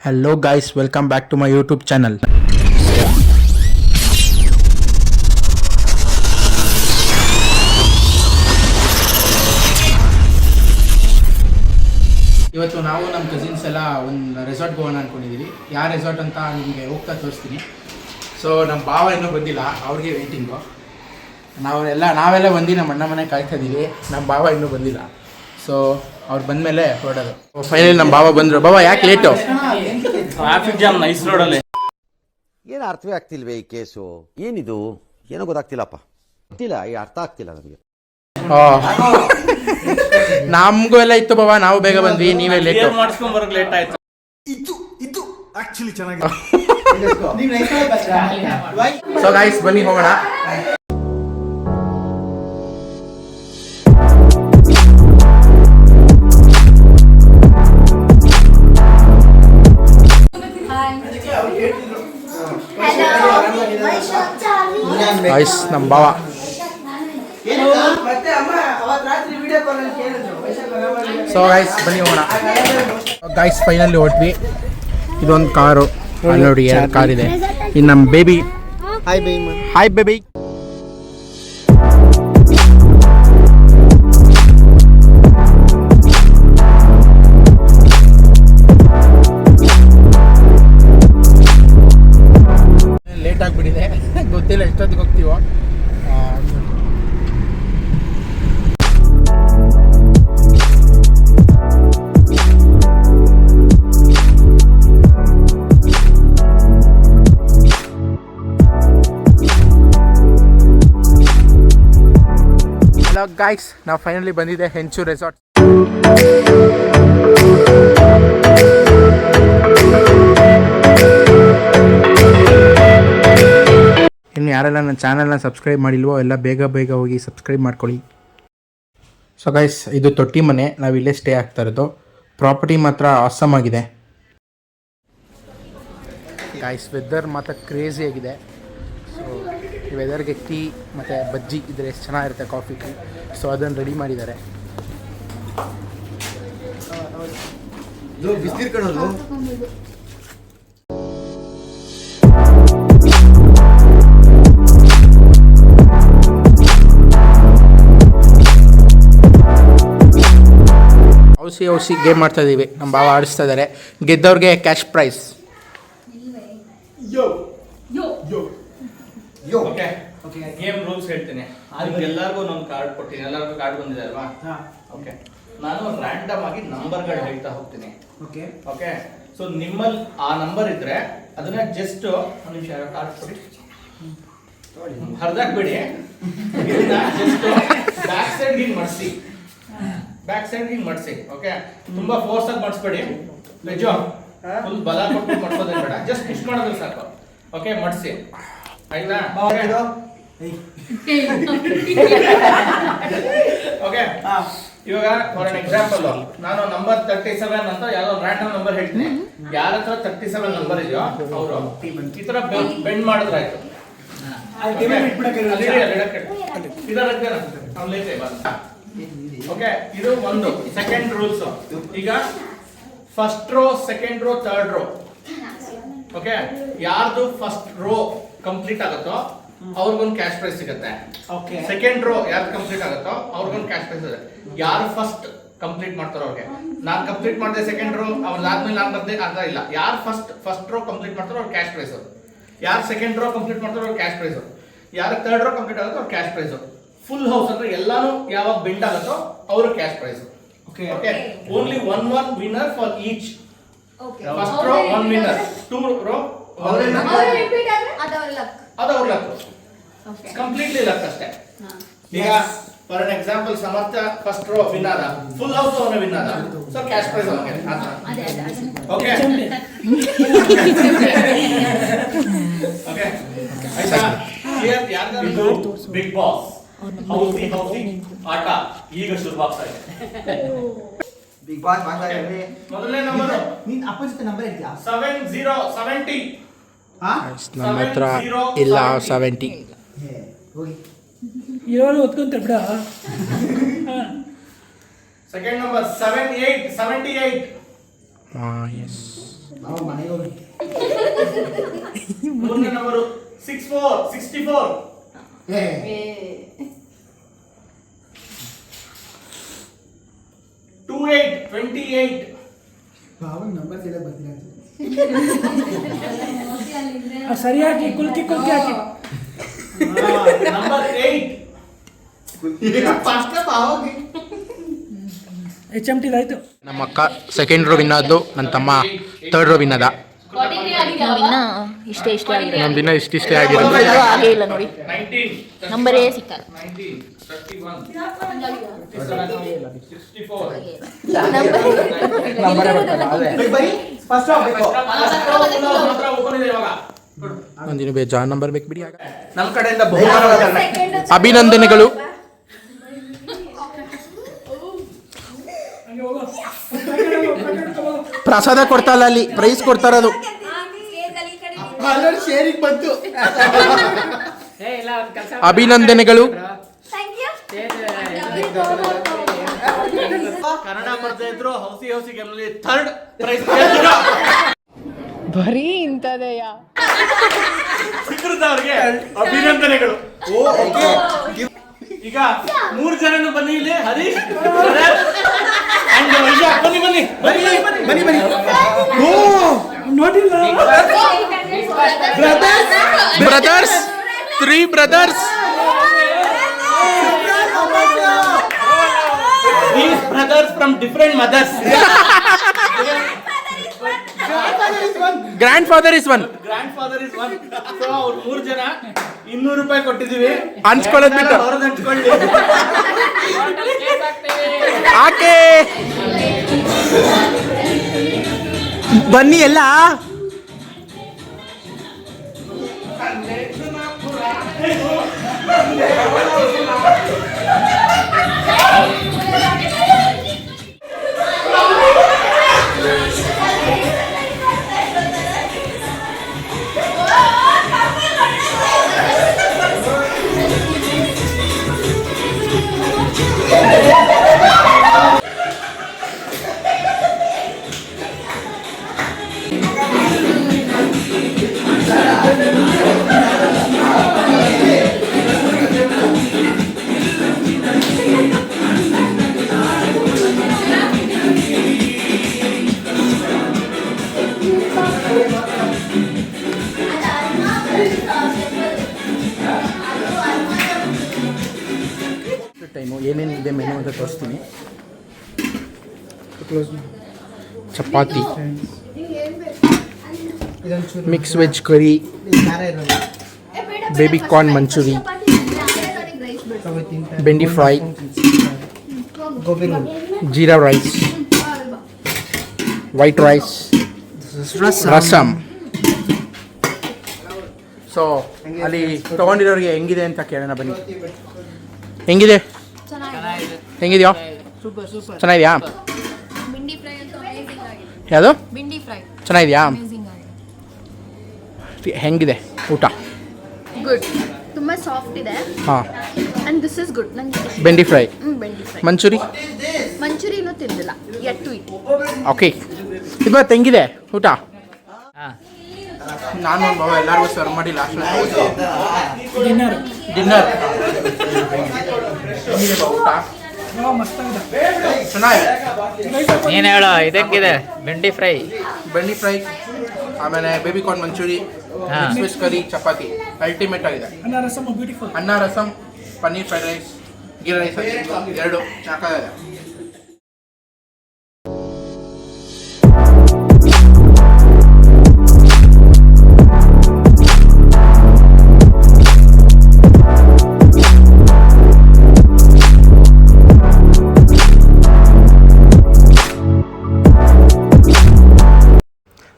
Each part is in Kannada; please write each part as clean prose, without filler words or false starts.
Hello guys, welcome back to my YouTube channel. ಇವತ್ತು ನಾವು ನಮ್ಮ ಕಸಿನ್ಸ್ ಎಲ್ಲ ಒಂದು ರೆಸಾರ್ಟ್ಗೆ ಹೋಗೋಣ ಅಂದ್ಕೊಂಡಿದ್ದೀವಿ. ಯಾವ ರೆಸಾರ್ಟ್ ಅಂತ ನಿಮಗೆ ಹೋಗ್ತಾ ತೋರಿಸ್ತೀನಿ. ಸೊ ನಮ್ಮ ಭಾವ ಇನ್ನೂ ಬಂದಿಲ್ಲ, ಅವ್ರಿಗೆ ವೆಯ್ಟಿಂಗು. ನಾವೆಲ್ಲ ಬಂದು ನಮ್ಮ ಅಣ್ಣ ಮನೆ ಕಾಯ್ತಾ ಇದ್ದೀವಿ. ನಮ್ಮ ಭಾವ ಇನ್ನೂ ಬಂದಿಲ್ಲ. ಸೊ ಅವ್ರು ಬಂದಮೇಲೆ ಹೊರಡೋದು. ಫೈನಲಿ ನಮ್ಮ ಭಾವ ಬಂದರು. ಭಾವ ಯಾಕೆ ಲೇಟು? ಟ್ರಾಫಿಕ್ ಜಾಮ್ ನೈಸ್ ರೋಡಲ್ಲಿ. ಏನು ಅರ್ಥವೇ ಆಗ್ತಿಲ್ವೇ ಈ ಕೇಸು? ಏನಿದು ಏನೋ ಗೊತ್ತಾಗ್ತಿಲ್ಲಪ್ಪ, ಗೊತ್ತಿಲ್ಲ, ಈ ಅರ್ಥ ಆಗ್ತಿಲ್ಲ ನನಗೆ. ನಮಗೂ ಎಲ್ಲ ಇತ್ತು ಬಾಬಾ, ನಾವು ಬೇಗ ಬಂದ್ವಿ, ನೀವೇ ಲೇಟ್ ಮಾಡಿಸ್ಕೊಂಡ್ ಬರೋಕೆ ಲೇಟ್ ಆಯ್ತು. ಇದು ಆಕ್ಚುಲಿ ಚೆನ್ನಾಗಿದೆ. ಸೊ ಗೈಸ್ ಬನ್ನಿ ಹೋಗೋಣ. ಗೈಸ್ ನಮ್ಮ ಭಾವ. ಸೊ ಗೈಸ್ ಬನ್ನಿ ಹೋಗೋಣ. ಗೈಸ್ ಫೈನಲಿ ಹೊಟ್ವಿ. ಇದೊಂದು ಕಾರು, ಅಲ್ಲಿ ನೋಡಿ ಎರಡು ಕಾರ್ ಇದೆ. ಇನ್ನು ನಮ್ಮ ಬೇಬಿ. Hi baby. ಲೇಟ್ ಆಗಿಬಿಟ್ಟಿದೆ, ಗೊತ್ತಿಲ್ಲ ಎಷ್ಟೊತ್ತಿಗೆ ಹೋಗ್ತೀವೋ. ಹಲೋ ಗೈಸ್, ನಾವು ಫೈನಲಿ ಬಂದಿದೆ ಹೆಂಚು ರೆಸಾರ್ಟ್. ಇನ್ನು ಯಾರೆಲ್ಲ ನನ್ನ ಚಾನಲ್ನ ಸಬ್ಸ್ಕ್ರೈಬ್ ಮಾಡಿಲ್ವೋ ಎಲ್ಲ ಬೇಗ ಹೋಗಿ ಸಬ್ಸ್ಕ್ರೈಬ್ ಮಾಡ್ಕೊಳ್ಳಿ. ಸೊ ಗೈಸ್, ಇದು ತೊಟ್ಟಿ ಮನೆ, ನಾವು ಇಲ್ಲೇ ಸ್ಟೇ ಆಗ್ತಾ ಇರೋದು. ಪ್ರಾಪರ್ಟಿ ಮಾತ್ರ ಆಸಮ್ ಆಗಿದೆ ಗೈಸ್. ವೆದರ್ ಮಾತ್ರ ಕ್ರೇಜಿ ಆಗಿದೆ. ಸೊ ಈ ವೆದರ್ಗೆ ಟೀ ಮತ್ತು ಬಜ್ಜಿ ಇದ್ರೆ ಎಷ್ಟು ಚೆನ್ನಾಗಿರುತ್ತೆ, ಕಾಫಿ ಟೀ. ಸೊ ಅದನ್ನು ರೆಡಿ ಮಾಡಿದ್ದಾರೆ. ಔಸಿ ಗೇಮ್ ಮಾಡ್ತಾ ಇದ್ದೀವಿ. ನಮ್ಮ ಭಾವ ಆಡಿಸ್ತಾ ಇದ್ದಾರೆ. ಗೆದ್ದವ್ರಿಗೆ ಕ್ಯಾಶ್ ಪ್ರೈಸ್. ಗೇಮ್ ರೂಲ್ಸ್ ಹೇಳ್ತೀನಿ. ಎಲ್ಲರಿಗೂ ನಾನು ಕಾರ್ಡ್ ಕೊಡ್ತೀನಿ. ಎಲ್ಲರಿಗೂ ಕಾರ್ಡ್ ಬಂದಿದೆ ಅಲ್ವಾ? ಓಕೆ, ನಾನು ರ್ಯಾಂಡಮ್ ಆಗಿ ನಂಬರ್ಗಳು ಹೇಳ್ತಾ ಹೋಗ್ತೀನಿ. ಓಕೆ, ಸೊ ನಿಮ್ಮಲ್ಲಿ ಆ ನಂಬರ್ ಇದ್ರೆ ಅದನ್ನ ಜಸ್ಟ್ ಒಂದು ನಿಮಿಷ ಕಾರ್ಡ್ ಕೊಡಿ, ಹರಿದಾಕ್ಬೇಡಿ. ಜಸ್ಟ್ ಬ್ಯಾಕ್ ಸೈಡ್ ಹಿಂಗ್ ಮಾಡಿಸಿ. ಓಕೆ, ತುಂಬಾ ಫೋರ್ಸ್ ಆಗಿ ಮಾಡಿಸ್ಬೇಡಿ. ಲೆಜೋ ಫುಲ್ ಬಲ ಕೊಟ್ಟು ಮಾಡಿಸೋದೇ ಬೇಡ, ಜಸ್ಟ್ ಪುಷ್ ಮಾಡಿದ್ರೆ ಸಾಕು. ಓಕೆ, ಮಾಡಿಸಿ ಆಯ್ತಾ? ಓಕೆ, ಇವಾಗ ಫಾರ್ ಅನ್ ಎಕ್ಸಾಂಪಲ್ ನಾನು ನಂಬರ್ 37 ಅಂತ ಯಾವ್ದೋ ರ್ಯಾಂಡಮ್ ನಂಬರ್ ಹೇಳ್ತೀನಿ. ಯಾರ ಹತ್ರ 37 ನಂಬರ್ ಇದೆಯೋ ಅವರು ಈ ತರ ಬೆಂಡ್ ಮಾಡಿದ್ರಾಯ್ತು. ಓಕೆ, ಇದು ಒಂದು ಸೆಕೆಂಡ್ ರೂಲ್ಸ್. ಈಗ first row, second row, third row. Okay, ಯಾರ್ದು ಫಸ್ಟ್ ರೋ ಕಂಪ್ಲೀಟ್ ಆಗುತ್ತೋ ಅವ್ರಿಗೊಂದು ಕ್ಯಾಶ್ ಪ್ರೈಸ್ ಸಿಗುತ್ತೆ. ಸೆಕೆಂಡ್ ರೋ ಯಾರು ಕಂಪ್ಲೀಟ್ ಆಗುತ್ತೋ ಅವ್ರಿಗೊಂದು ಕ್ಯಾಶ್ ಪ್ರೈಸ್ ಇದೆ. ಯಾರು ಫಸ್ಟ್ ಕಂಪ್ಲೀಟ್ ಮಾಡ್ತಾರೋ ಅವ್ರಿಗೆ. ನಾನು ಕಂಪ್ಲೀಟ್ ಮಾಡಿದೆ ಸೆಕೆಂಡ್ ರೋ, ಅವ್ರದಾದ್ಮೇಲೆ ನಾನು ಬರ್ದೆ ಅಂತ ಇಲ್ಲ. ಯಾರು ಫಸ್ಟ್ ರೋ ಕಂಪ್ಲೀಟ್ ಮಾಡ್ತಾರೋ ಅವ್ರ ಕ್ಯಾಶ್ ಪ್ರೈಸ್. ಯಾರು ಸೆಕೆಂಡ್ ರೋ ಕಂಪ್ಲೀಟ್ ಮಾಡ್ತಾರೋ ಅವ್ರ ಕ್ಯಾಶ್ ಪ್ರೈಸ್. ಯಾರು ಥರ್ಡ್ ರೋ ಕಂಪ್ಲೀಟ್ ಆಗುತ್ತೋ ಅವ್ರ ಕ್ಯಾಶ್ ಪ್ರೈಸ್. ಫುಲ್ ಹೌಸ್ ಅಂದ್ರೆ ಎಲ್ಲಾನು ಯಾವಾಗ ಬೆಂಡ್ ಆಗುತ್ತೋ ಅವ್ರ cash prize. Okay, only one winner for each. First row one winner, two row ಅದು ಅವ್ರ ಲಕ್, ಕಂಪ್ಲೀಟ್ಲಿ ಲಕ್ ಅಷ್ಟೇ. ಈಗ for an example Samarth first row win ಆದ, ಫುಲ್ ಹೌಸ್ ಅವನೇ ವಿನ್ ಆದ, ಸೊ ಕ್ಯಾಶ್ ಪ್ರೈಸ್ ಅವನಿಗೆ. ಓಕೆ ಓಕೆ, ಆಯ್ತಾ? ಯಾರ್ದು ಬಿಗ್ ಬಾಸ್ ಹೌಸಿ ಆಟ ಈಗ ಶುರುವಾಗ್ತಾ ಇದೆ. ಬಿಗ್ ಬಾಸ್ ಮಾತಾಡಿ. ಮೊದಲನೇ ನಂಬರ್ ನಿನ್ನ ಅಪೋಸಿಟ್ ನಂಬರ್ ಇದೆಯಾ? 70. ನಮ್ಮ ಹತ್ರ ಇಲ್ಲ 70. ಹೋಗಿ ಇರೋರು ಒತ್ಕೊಂತಾರೆ ಬಿಡ. Second number 78. ಎಸ್ ನಾವು ಮನೆಗೆ ಹೋಗಿ ಮೂರನೇ ನಂಬರು 64 ಏ 28 ಭಾವನ ನಂಬರ್ ಸರಿಯಾಗಿ ಬರ್ತಿಲ್ಲ ಅಂತ ಸರಿಯಾಗಿ ಕುಲ್ಕಿ ಹಾಕಿ ನಂಬರ್ 8 ಫಸ್ಟ್ ಭಾವಗೆ HMT ಆಯ್ತು. ನಮ್ಮ ಅಕ್ಕ ಸೆಕೆಂಡ್ ರೋ ವಿನ್ ಆದ್ದು, ನನ್ನ ತಮ್ಮ ಥರ್ಡ್ ರೋ ವಿನ್ ಆದ. ನಮ್ಮಿನ್ನ ಇಷ್ಟೇ ಆಗಿರೋದು. ನಮ್ಮ ದಿನ ಇಷ್ಟಿಷ್ಟೇ ಆಗಿರೋದು. ಹಾಗೆ ಇಲ್ಲ ನೋಡಿ, 19 ನಂಬರೇ ಸಿಕ್ಕಲ್ಲ. 19 31 ಬರೀ ಫಸ್ಟ್ ಆಗಬೇಕು. ಮಾತ್ರ ಓಪನ್ ಇದೆ ಇವಾಗ. ಒಂದಿನ ಬೇಜಾನ್ ನಂಬರ್ ಬೇಕು ಬಿಡಿ. ನಮ್ಮ ಕಡೆಯಿಂದ ಬಹುಮಾನ ಅಭಿನಂದನೆಗಳು. ಪ್ರಸಾದ ಕೊಡ್ತಾರಲ್ಲ, ಅಲ್ಲಿ ಪ್ರೈಸ್ ಕೊಡ್ತಾರದು. ಶೇರಿಗೆ ಬಂತು. ಅಭಿನಂದನೆಗಳು. ಕನ್ನಡ ಬರ್ತಾ ಇದ್ರು ಹೌಸಿ ಗೆಲ್ಲಲಿ ಥರ್ಡ್ ಪ್ರೈಸ್ ಬರೀ ಇಂಥದೆಯಾ? ಸಿಕ್ಕೃತ ಅವ್ರಿಗೆ ಅಭಿನಂದನೆಗಳು. ಈಗ 3 ಜನನು ಬನ್ನಿ ಇಲ್ಲಿ. ಹರೀಶ್ and ವೈಶಾಖ್ ಬನ್ನಿ ನೋಡಿಲ್ಲ brothers, 3 brothers. These brothers from different mothers. Grand father is one. Grandfather is one. So ಅವ್ರು 3 ಜನ 200 ರೂಪಾಯಿ ಕೊಟ್ಟಿದೀವಿ. ಹಂಚ್ಕೊಳ್ಳೋದ್ ಬಿಟ್ಟು ಅವ್ರದ್ದು ಹಂಚ್ಕೊಳ್ಳಿ. ಆಕೆ ಬನ್ನಿ ಎಲ್ಲ. ಟೈಮು ಏನೇನಿದೆ ಮೆನು ಅಂತ ತೋರಿಸ್ತೀನಿ. Chapati, mix veg curry, baby corn Manchurian, bhindi fry, jeera rice, white rice, rasam. So ಅಲ್ಲಿ ತೊಗೊಂಡಿರೋರಿಗೆ ಹೆಂಗಿದೆ ಅಂತ ಕೇಳೋಣ ಬನ್ನಿ. ಹೆಂಗಿದೆಯಾ? ಚೆನ್ನಾಗಿದೆಯಾ? ಬಿಂಡಿ ಫ್ರೈ ಅಂತೂ ಅಮೇಜಿಂಗ್ ಆಗಿದೆ. ಯಾವುದು? ಬಿಂಡಿ ಫ್ರೈ ಚೆನ್ನಾಗಿದೆಯಾ? ಅಮೇಜಿಂಗ್ ಆಗಿದೆ. ಹೆಂಗಿದೆ ಊಟ? ಗುಡ್, ತುಂಬಾ ಸಾಫ್ಟ್ ಇದೆ. ಹಾಂ. And this is good. ನಂಗೆ ಬೆಂಡಿ ಫ್ರೈ, ಬೆಂಡಿ ಫ್ರೈ. ಮಂಚೂರಿ ಮಂಚೂರಿನೂ ತಿಂದಿಲ್ಲ, ಯಟ್ ಟು ಇಟ್. ಓಕೆ. ಇದು ಹೆಂಗಿದೆ ಊಟ? ನಾನು ಒಂದು ಬಾವ ಎಲ್ಲರಿಗೂ ಸರ್ವ್ ಮಾಡಿ ಲಾಸ್ಟ್ ಡಿನ್ನರ್ ಡಿನ್ನರ್ ಹೆಂಗಿದೆ ಬಾ ಊಟ? ಮಸ್ತಾಗಿದೆ. ಚೆನ್ನಾಗಿದೆ. ನೀನು ಹೇಳು, ಇದಕ್ಕಿದೆ ಬೆಂಡಿ ಫ್ರೈ. ಬೆಂಡಿ ಫ್ರೈ, ಆಮೇಲೆ ಬೇಬಿ ಕಾರ್ನ್ ಮಂಚೂರಿ, ಹಾ. Mix veg curry, chapati ultimate ಆಗಿದೆ. ಅನ್ನ ರಸಮ್ ಬ್ಯೂಟಿಫುಲ್. ಅನ್ನ rasam, paneer fried rice, ghee rice ಎರಡು ಚೆನ್ನಾಗಿದೆ.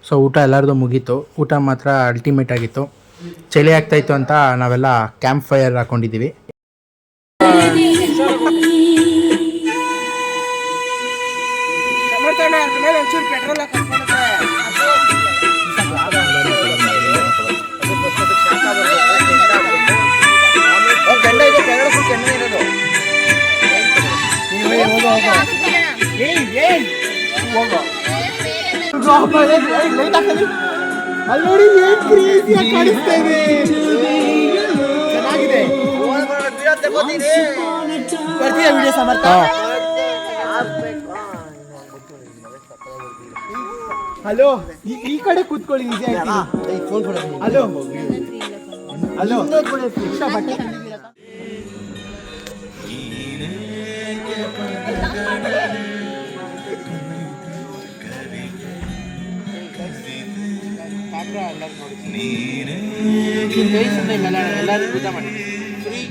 ಸೊ ಊಟ ಎಲ್ಲರದು ಮುಗೀತು. ಊಟ ಮಾತ್ರ ಅಲ್ಟಿಮೇಟ್ ಆಗಿತ್ತು. ಚಳಿ ಆಗ್ತಾಯಿತ್ತು ಅಂತ ನಾವೆಲ್ಲ ಕ್ಯಾಂಪ್ ಫೈರ್ ಹಾಕೊಂಡಿದ್ದೀವಿ. ಅಲ್ಲಿ ನೋಡಿ ಏನ್ ಕ್ರೇಜಿಯಾಗಿ ಕಾಣಿಸ್ತಾ ಇದೆ. ಚೆನ್ನಾಗಿದೆ. ಬರ್ತೀಯಾ ವಿಡಿಯೋ ಸಮರ್ಥ? ಹಲೋ, ಈ ಕಡೆ ಕೂತ್ಕೊಳ್ಳಿ. ನಿಜ ಹೇಳ್ತೀನಿ. ಹಲೋ ಹಲೋ, ಇಷ್ಟ ಬಟ್ಟೆ ತಂದಿದ್ದೀರಾ? ಎಲ್ಲರೂ ಊಟ ಮಾಡಿ 3,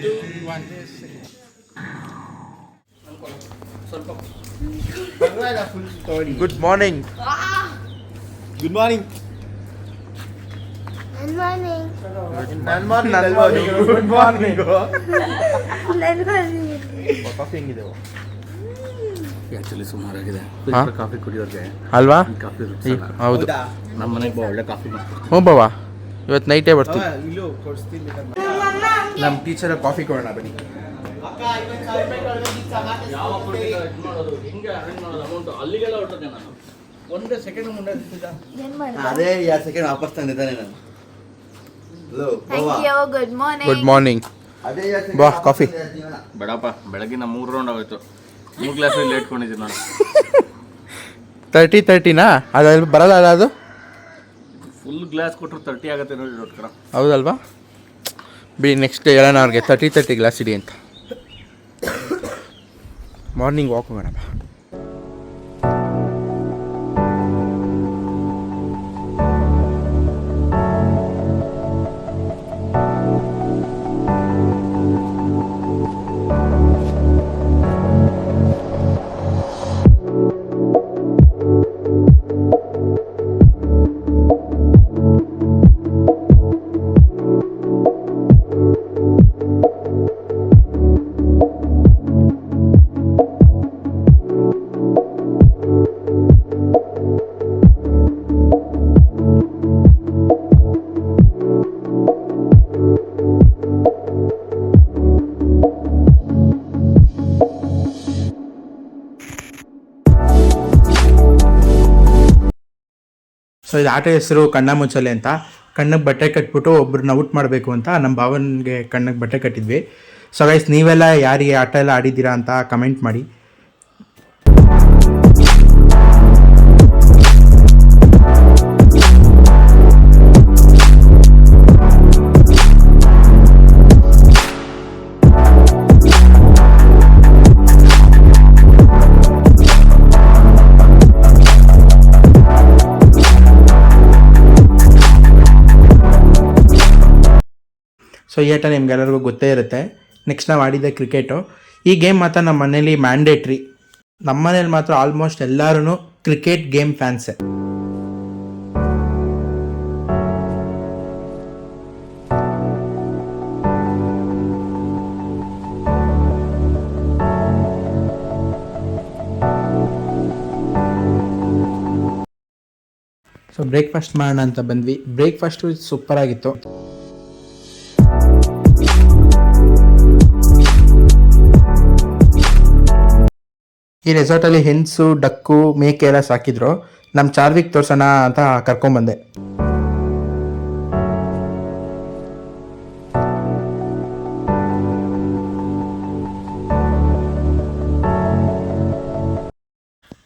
2, 1. Good morning. Good morning. Good morning. Coffee ಹೆಂಗಿದೆ? ಆಕ್ಚುಲಿ ಸುಮಾರಾಗಿದೆ. ಹಾ? ಕಾಫಿ ಕುಡಿಯೋರಿಗೆ ಅಲ್ವಾ? ಕಾಫಿ ಹೌದು. ನಮ್ಮ ಮನೆಗೆ ಒಳ್ಳೆ ಕಾಫಿ ಮಾಡ್ತಾರೆ. ಹ್ಞೂ ಬಾವ, ಇವತ್ತು ನೈಟೇ ಬರ್ತೀವಿ. ಇಲ್ಲೂ ಕೊಡಿಸ್ತೀನಿ. ನಮ್ಮ ಟೀಚರ್ ಕಾಫಿ ಕೊಡೋಣ ಬನ್ನಿ. ಹಿಂಗೆ ಅರೇಂಜ್ ಮಾಡೋದು ಅಮೌಂಟ್ ಅಲ್ಲಿಗೆಲ್ಲ ಹೊರಟದೆ ನಾನು ಒಂದೇ ಸೆಕೆಂಡ್ ಮುಂದೆ ಅದೇ 2 ಸೆಕೆಂಡ್ ವಾಪಸ್ ತಂದಿದ್ದಾನೆ ನಾನು. Good morning. Good morning. ಬಾ ಕಾಫಿ. ಬೇಡಪ್ಪ, ಬೆಳಗಿನ 3 ರೌಂಡ್ ಆಗೋಯ್ತು. 3 ಗ್ಲಾಸ್ ಲೇಟ್ ಕೊಂಡಿದ್ದೀನಿ ನಾನು. 30-30ನಾ? ಅದು ಬರಲ್ಲ ಅಲ್ಲ ಅದು? ಫುಲ್ ಗ್ಲಾಸ್ ಕೊಟ್ಟರು 30 ಆಗುತ್ತೆ ನೋಡಿ ಡಾಕ್ಟರ್. ಹೌದಲ್ವಾ? ಬಿಡಿ, ನೆಕ್ಸ್ಟ್ ಹೇಳೋಣ ಅವ್ರಿಗೆ 30 ಗ್ಲಾಸ್ ಇಡಿ ಅಂತ. Morning walk ಹೋಗೋಣಪ್ಪ. ಸೊ ಇದು ಆಟ ಹೆಸರು ಕಣ್ಣ ಮುಚ್ಚಲೆ ಅಂತ. ಕಣ್ಣಿಗೆ ಬಟ್ಟೆ ಕಟ್ಬಿಟ್ಟು ಒಬ್ರನ್ನ ಔಟ್ ಮಾಡಬೇಕು ಅಂತ ನಮ್ಮ ಭಾವನಿಗೆ ಕಣ್ಣಿಗೆ ಬಟ್ಟೆ ಕಟ್ಟಿದ್ವಿ. ಸೊ ಗೈಸ್, ನೀವೆಲ್ಲ ಯಾರಿಗೆ ಆಟ ಎಲ್ಲ ಆಡಿದ್ದೀರಾ ಅಂತ ಕಮೆಂಟ್ ಮಾಡಿ. ಸೊ ಈ ಆಟ ನಿಮ್ಗೆಲ್ಲರಿಗೂ ಗೊತ್ತೇ ಇರುತ್ತೆ. ನೆಕ್ಸ್ಟ್ ನಾವು ಆಡಿದ್ದೆ ಕ್ರಿಕೆಟು. ಈ ಗೇಮ್ ಮಾತ್ರ ನಮ್ಮ ಮನೇಲಿ ಮ್ಯಾಂಡೇಟ್ರಿ. ನಮ್ಮ ಮನೇಲಿ ಮಾತ್ರ ಆಲ್ಮೋಸ್ಟ್ ಎಲ್ಲರೂ ಕ್ರಿಕೆಟ್ ಗೇಮ್ ಫ್ಯಾನ್ಸೇ. ಸೊ ಬ್ರೇಕ್ಫಾಸ್ಟ್ ಮಾಡೋಣ ಅಂತ ಬಂದ್ವಿ. ಬ್ರೇಕ್ಫಾಸ್ಟು ಸೂಪರ್ ಆಗಿತ್ತು. ಈ ರೆಸಾರ್ಟಲ್ಲಿ ಹೆನ್ಸು, ಡಕ್ಕು, ಮೇಕೆ ಎಲ್ಲ ಸಾಕಿದ್ರು. ನಮ್ಮ ಚಾರ್ವಿಕ್ ತೋರ್ಸೋಣ ಅಂತ ಕರ್ಕೊಂಬಂದೆ.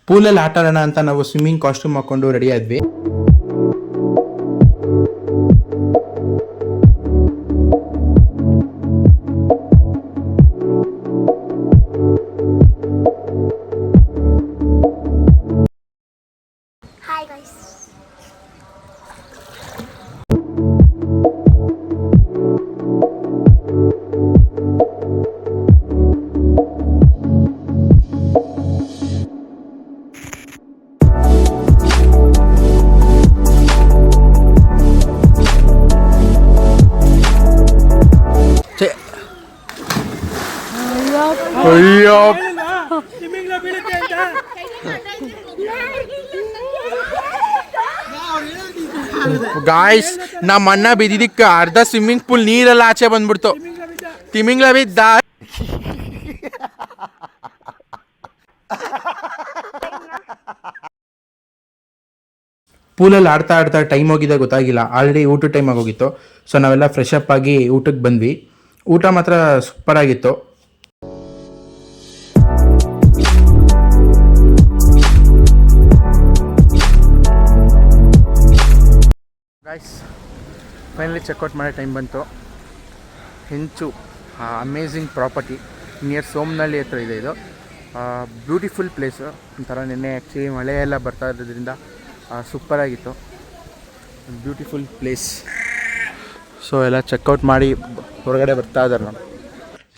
ಪೂಲಲ್ಲಿ ಆಟ ಆಡೋಣ ಅಂತ ನಾವು ಸ್ವಿಮ್ಮಿಂಗ್ ಕಾಸ್ಟ್ಯೂಮ್ ಹಾಕ್ಕೊಂಡು ರೆಡಿ ಆದ್ವಿ. ಅಯ್ಯೋ ನಿಮಗೆ ಬೀಳುತ್ತೆ ಅಂತ. ಗಾಯ್ಸ್, ನಮ್ಮ ಅಣ್ಣ ಬಿದ್ದಿದ್ದಕ್ಕೆ ಅರ್ಧ ಸ್ವಿಮ್ಮಿಂಗ್ ಪೂಲ್ ನೀರೆಲ್ಲ ಆಚೆ ಬಂದ್ಬಿಡ್ತು. ತಿಮಿಂಗ್ಲ ಬಿದ್ದ. ಪೂಲಲ್ಲಿ ಆಡ್ತಾ ಆಡ್ತಾ ಟೈಮ್ ಹೋಗಿದೆ ಗೊತ್ತಾಗಿಲ್ಲ. ಆಲ್ರೆಡಿ ಊಟದ ಟೈಮ್ ಆಗೋಗಿತ್ತು. ಸೊ ನಾವೆಲ್ಲ ಫ್ರೆಶ್ ಅಪ್ ಆಗಿ ಊಟಕ್ಕೆ ಬಂದ್ವಿ. ಊಟ ಮಾತ್ರ ಸೂಪರಾಗಿತ್ತು. ಗೈಸ್ ಫೈನಲಿ ಚೆಕ್ಔಟ್ ಮಾಡೋ ಟೈಮ್ ಬಂತು. ಹೆಂಚು ಅಮೇಝಿಂಗ್ ಪ್ರಾಪರ್ಟಿ ನಿಯರ್ ಸೋಮನಹಳ್ಳಿ ಹತ್ರ ಇದೆ ಇದು. Beautiful place. ಒಂಥರ ನಿನ್ನೆ ಆ್ಯಕ್ಚುಲಿ ಮಳೆ ಎಲ್ಲ ಬರ್ತಾ ಇರೋದ್ರಿಂದ ಸೂಪರಾಗಿತ್ತು. Beautiful place. ಸೊ ಎಲ್ಲ ಚೆಕ್ಔಟ್ ಮಾಡಿ ಹೊರಗಡೆ ಬರ್ತಾ ಇದ್ದಾರೆ ನಾನು.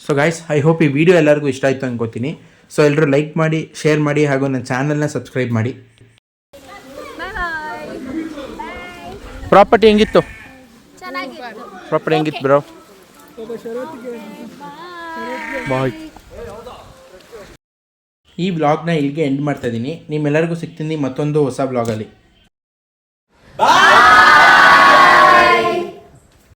ಸೊ ಗೈಸ್, ಐ ಹೋಪ್ ಈ ವಿಡಿಯೋ ಎಲ್ಲರಿಗೂ ಇಷ್ಟ ಆಯಿತು ಅನ್ಕೋತೀನಿ. ಸೊ ಎಲ್ಲರೂ ಲೈಕ್ ಮಾಡಿ, ಶೇರ್ ಮಾಡಿ, ಹಾಗೂ ನನ್ನ ಚಾನಲ್ನ ಸಬ್ಸ್ಕ್ರೈಬ್ ಮಾಡಿ. ಪ್ರಾಪರ್ಟಿ ಹೆಂಗಿತ್ತು? ಪ್ರಾಪರ್ಟಿ ಹೆಂಗಿತ್ತು ಬ್ರೋ? ಬಾಯ್. ಈ ವ್ಲಾಗ್ನ ಇಲ್ಲಿಗೆ ಎಂಡ್ ಮಾಡ್ತಾ ಇದ್ದೀನಿ. ನಿಮ್ಮೆಲ್ಲರಿಗೂ ಸಿಗ್ತೀನಿ ಮತ್ತೊಂದು ಹೊಸ ವ್ಲಾಗಲ್ಲಿ.